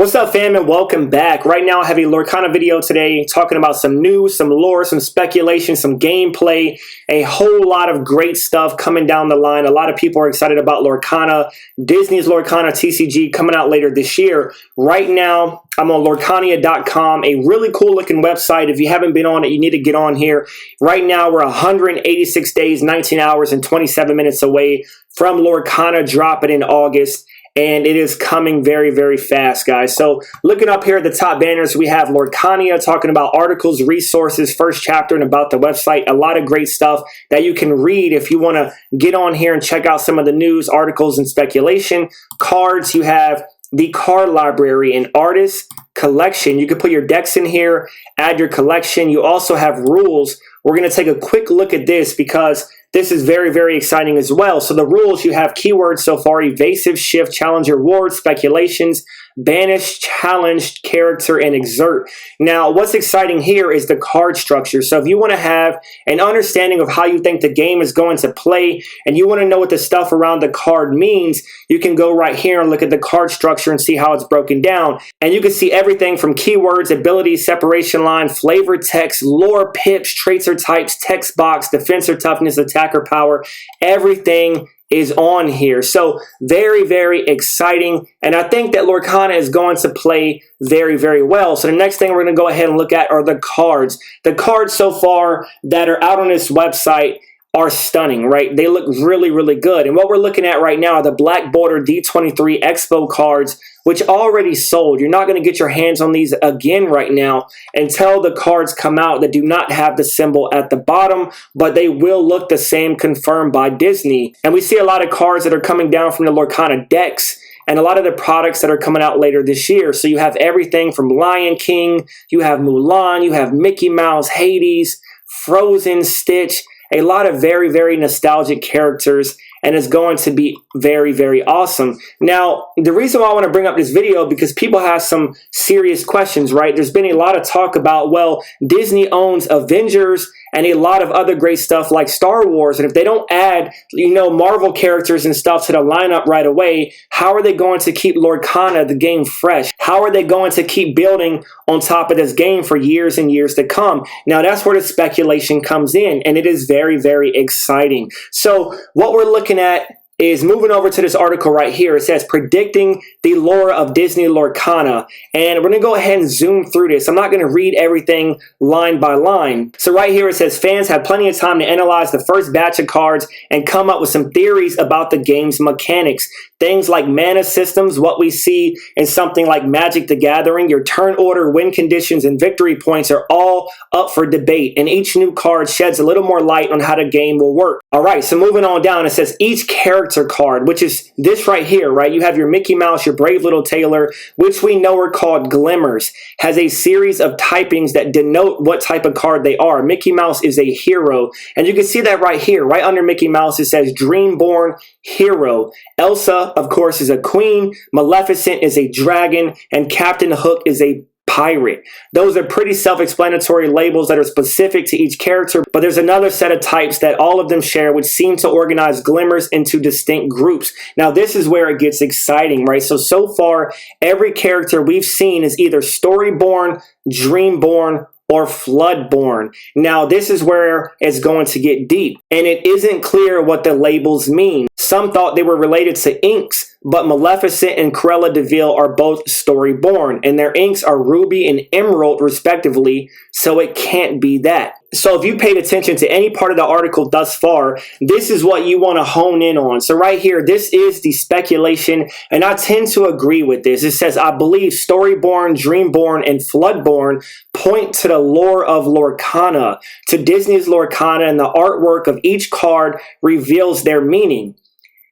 What's up, fam, and welcome back. Right now I have a Lorcana video today talking about some news, some lore, some speculation, some gameplay, a whole lot of great stuff coming down the line. A lot of people are excited about Lorcana, Disney's Lorcana TCG coming out later this year. Right now I'm on Lorcania.com, a really cool looking website. If you haven't been on it, you need to get on here. Right now we're 186 days, 19 hours, and 27 minutes away from Lorcana dropping in August. And it is coming very, very fast, guys. So looking up here at the top banners, we have Lorcania talking about articles, resources, first chapter, and about the website. A lot of great stuff that you can read if you want to get on here and check out some of the news, articles, and speculation. Cards, you have the card library and artist collection. You can put your decks in here, add your collection. You also have rules. We're going to take a quick look at this because this is very, very exciting as well. So the rules, you have keywords so far: evasive, shift, challenger, ward, speculations, banish, challenged, character, and exert. Now, what's exciting here is the card structure. So if you want to have an understanding of how you think the game is going to play, and you want to know what the stuff around the card means, you can go right here and look at the card structure and see how it's broken down. And you can see everything from keywords, abilities, separation line, flavor text, lore, pips, traits or types, text box, defense or toughness, attacker power. Everything is on here. So very, very exciting. And I think that Lorcana is going to play very, very well. So the next thing we're going to go ahead and look at are the cards. The cards so far that are out on this website are stunning, right? They look really, really good. And what we're looking at right now are the Black Border D23 Expo cards, which already sold. You're not going to get your hands on these again right now until the cards come out that do not have the symbol at the bottom, but they will look the same, confirmed by Disney. And we see a lot of cards that are coming down from the Lorcana decks and a lot of the products that are coming out later this year. So you have everything from Lion King, you have Mulan, you have Mickey Mouse, Hades, Frozen, Stitch, a lot of very, very nostalgic characters, and it's going to be very, very awesome. Now, the reason why I want to bring up this video, because people have some serious questions, right? There's been a lot of talk about, well, Disney owns Avengers and a lot of other great stuff like Star Wars, and if they don't add, Marvel characters and stuff to the lineup right away, how are they going to keep Lorcana, the game, fresh? How are they going to keep building on top of this game for years and years to come? Now, that's where the speculation comes in, and it is very, very exciting. So what we're looking at is moving over to this article right here. It says predicting the lore of Disney Lorcana, and we're gonna go ahead and zoom through this. I'm not gonna read everything line by line. So right here it says fans have plenty of time to analyze the first batch of cards and come up with some theories about the game's mechanics. Things like mana systems, what we see in something like Magic the Gathering, your turn order, win conditions, and victory points are all up for debate, and each new card sheds a little more light on how the game will work. All right, so moving on down, it says each character card, which is this right here, right? You have your Mickey Mouse, your Brave Little Tailor, which we know are called glimmers, has a series of typings that denote what type of card they are. Mickey Mouse is a hero, and you can see that right here, right under Mickey Mouse, it says Dreamborn Hero. Elsa, of course, is a queen, Maleficent is a dragon, and Captain Hook is a pirate. Those are pretty self-explanatory labels that are specific to each character, but there's another set of types that all of them share, which seem to organize glimmers into distinct groups. Now, this is where it gets exciting, right? So far, every character we've seen is either Storyborn, Dreamborn, or Floodborn. Now, this is where it's going to get deep, and it isn't clear what the labels mean. Some thought they were related to inks, but Maleficent and Cruella de Vil are both Storyborn, and their inks are Ruby and Emerald, respectively, so it can't be that. So if you paid attention to any part of the article thus far, this is what you want to hone in on. So right here, this is the speculation, and I tend to agree with this. It says, I believe Storyborn, Dreamborn, and Floodborn point to the lore of Lorcana, to Disney's Lorcana, and the artwork of each card reveals their meaning.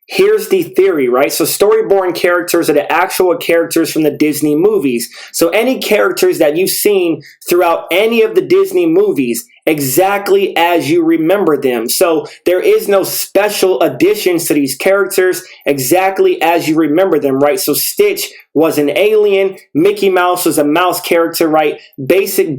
Here's the theory, right? So Storyborn characters are the actual characters from the Disney movies. So any characters that you've seen throughout any of the Disney movies, exactly as you remember them. So there is no special additions to these characters, exactly as you remember them, right? So Stitch was an alien, Mickey Mouse was a mouse character, right? Basic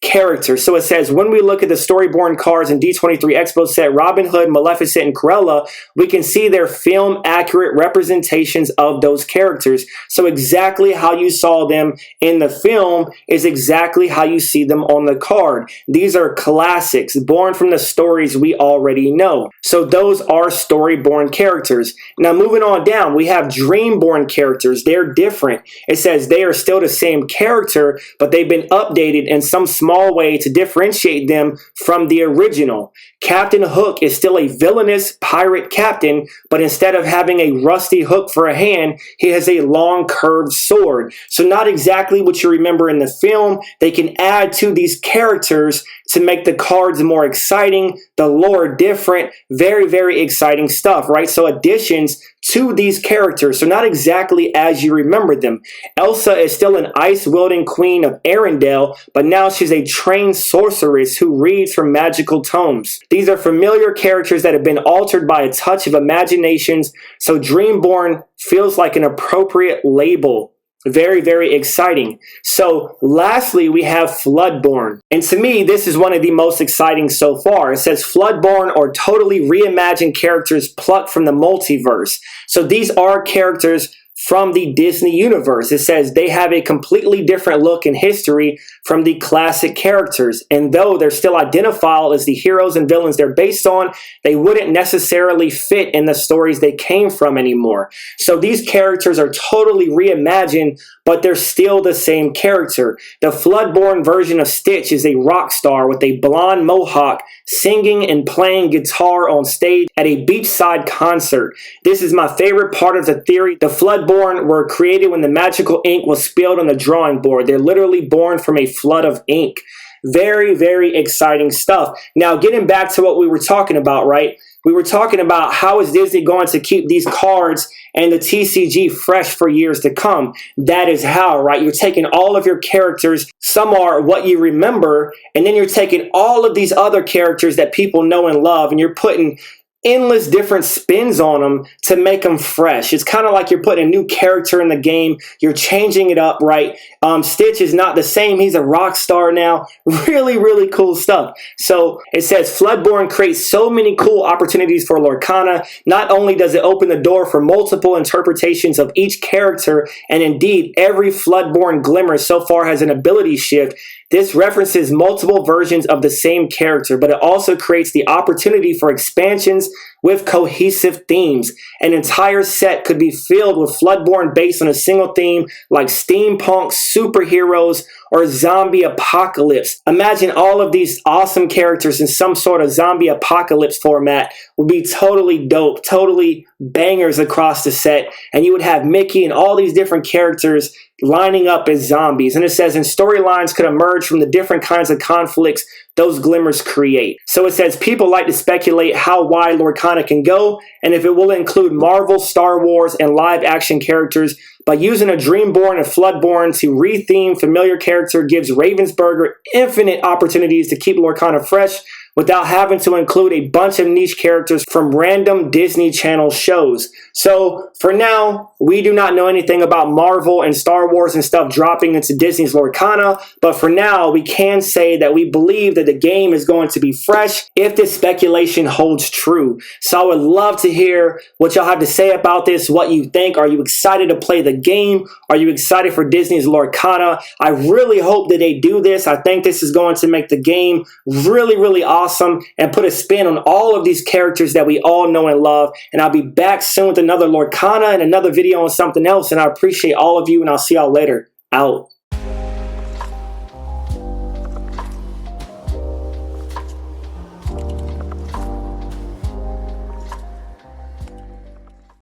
characters. So it says, when we look at the Storyborn cards in D23 Expo set, Robin Hood, Maleficent, and Cruella, we can see their film accurate representations of those characters. So exactly how you saw them in the film is exactly how you see them on the card. These are classics born from the stories we already know. So those are Storyborn characters. Now moving on down, we have Dreamborn characters. They're different. It says they are still the same character, but they've been updated in some small way to differentiate them from the original. Captain Hook is still a villainous pirate captain, but instead of having a rusty hook for a hand, he has a long curved sword. So not exactly what you remember in the film. They can add to these characters to make the cards more exciting, the lore different, very, very exciting stuff, right? So additions to these characters, so not exactly as you remember them. Elsa is still an ice-wielding queen of Arendelle, but now she's a trained sorceress who reads from magical tomes. These are familiar characters that have been altered by a touch of imaginations, so Dreamborn feels like an appropriate label. Very, very exciting. So lastly, we have Floodborn. And to me, this is one of the most exciting so far. It says Floodborn or totally reimagined characters plucked from the multiverse. So these are characters from the Disney universe. It says they have a completely different look and history from the classic characters. And though they're still identifiable as the heroes and villains they're based on, they wouldn't necessarily fit in the stories they came from anymore. So these characters are totally reimagined, but they're still the same character. The Floodborn version of Stitch is a rock star with a blonde mohawk singing and playing guitar on stage at a beachside concert. This is my favorite part of the theory. The Floodborn were created when the magical ink was spilled on the drawing board. They're literally born from a flood of ink. Very, very exciting stuff. Now, getting back to what we were talking about, right? We were talking about how is Disney going to keep these cards and the TCG fresh for years to come. That is how, right? You're taking all of your characters, some are what you remember, and then you're taking all of these other characters that people know and love, and you're putting endless different spins on them to make them fresh. It's kind of like you're putting a new character in the game. You're changing it up, right? Stitch is not the same. He's a rock star now. Really, really cool stuff. So it says Floodborn creates so many cool opportunities for Lorcana. Not only does it open the door for multiple interpretations of each character, and indeed every Floodborn glimmer so far has an ability shift. This references multiple versions of the same character, but it also creates the opportunity for expansions with cohesive themes. An entire set could be filled with Floodborn based on a single theme like steampunk, superheroes, or zombie apocalypse. Imagine all of these awesome characters in some sort of zombie apocalypse format would be totally dope, totally bangers across the set, and you would have Mickey and all these different characters lining up as zombies. And it says, and storylines could emerge from the different kinds of conflicts those glimmers create. So it says people like to speculate how wide Lorcana can go, and if it will include Marvel, Star Wars, and live action characters. By using a Dreamborn and Floodborn to retheme familiar character gives Ravensburger infinite opportunities to keep Lorcana fresh without having to include a bunch of niche characters from random Disney Channel shows. So for now, we do not know anything about Marvel and Star Wars and stuff dropping into Disney's Lorcana, but for now, we can say that we believe that the game is going to be fresh if this speculation holds true. So I would love to hear what y'all have to say about this, what you think. Are you excited to play the game? Are you excited for Disney's Lorcana? I really hope that they do this. I think this is going to make the game really, really awesome and put a spin on all of these characters that we all know and love. And I'll be back soon with another Lorcana and another video on something else. And I appreciate all of you, and I'll see y'all later. Out.